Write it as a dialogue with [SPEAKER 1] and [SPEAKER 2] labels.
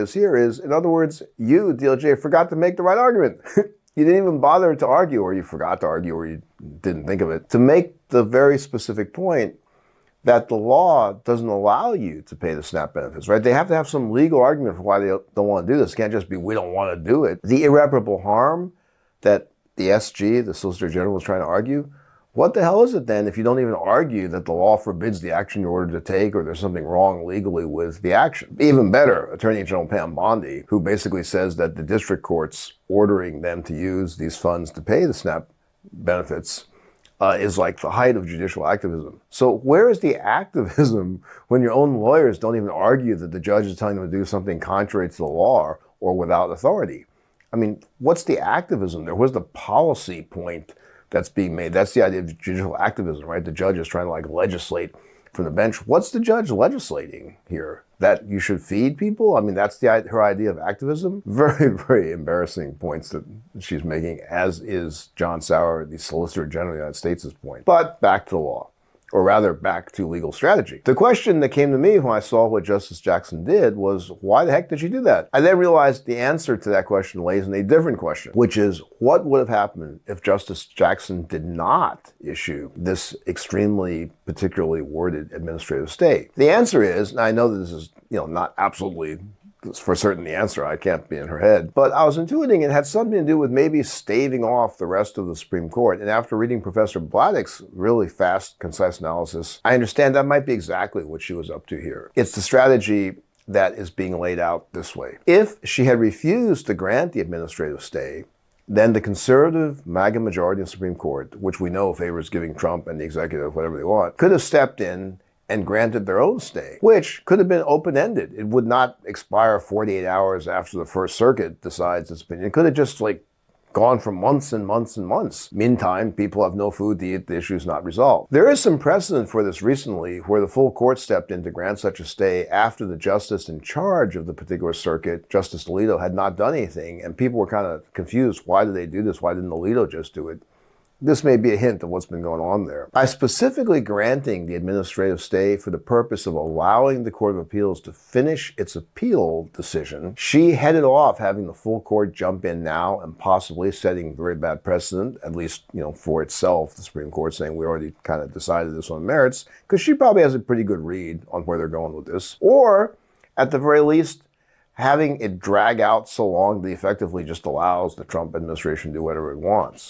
[SPEAKER 1] is here is, in other words, you, DOJ, forgot to make the right argument. You didn't even bother to argue, or you forgot to argue, or you didn't think of it, to make the very specific point that the law doesn't allow you to pay the SNAP benefits, right? They have to have some legal argument for why they don't want to do this. It can't just be, we don't want to do it. The irreparable harm that the SG, the Solicitor General, was trying to argue, what the hell is it then if you don't even argue that the law forbids the action you're ordered to take, or there's something wrong legally with the action? Even better, Attorney General Pam Bondi, who basically says that the district courts ordering them to use these funds to pay the SNAP benefits is like the height of judicial activism. So where is the activism when your own lawyers don't even argue that the judge is telling them to do something contrary to the law or without authority? I mean, what's the activism there? What's the policy point that's being made? That's the idea of judicial activism, right? The judge is trying to like legislate from the bench. What's the judge legislating here? That you should feed people? I mean, that's her idea of activism. Very, very embarrassing points that she's making, as is John Sauer, the Solicitor General of the United States' point. But back to the law, or rather back to legal strategy. The question that came to me when I saw what Justice Jackson did was, why the heck did she do that? I then realized the answer to that question lays in a different question, which is, what would have happened if Justice Jackson did not issue this extremely particularly worded administrative stay? The answer is, and I know that this is not absolutely for certain the answer, I can't be in her head, but I was intuiting it had something to do with maybe staving off the rest of the Supreme Court. And after reading Professor Bladdock's really fast, concise analysis, I understand that might be exactly what she was up to here. It's the strategy that is being laid out this way. If she had refused to grant the administrative stay, then the conservative MAGA majority in the Supreme Court, which we know favors giving Trump and the executive whatever they want, could have stepped in and granted their own stay, which could have been open-ended. It would not expire 48 hours after the First Circuit decides its opinion. It could have just gone for months and months and months. Meantime, people have no food to eat, the issue is not resolved. There is some precedent for this recently, where the full court stepped in to grant such a stay after the justice in charge of the particular circuit, Justice Alito, had not done anything, and people were kind of confused. Why did they do this? Why didn't Alito just do it? This may be a hint of what's been going on there. By specifically granting the administrative stay for the purpose of allowing the Court of Appeals to finish its appeal decision, she headed off having the full court jump in now and possibly setting very bad precedent, at least, for itself, the Supreme Court saying we already kind of decided this on merits, because she probably has a pretty good read on where they're going with this. Or, at the very least, having it drag out so long that effectively just allows the Trump administration to do whatever it wants.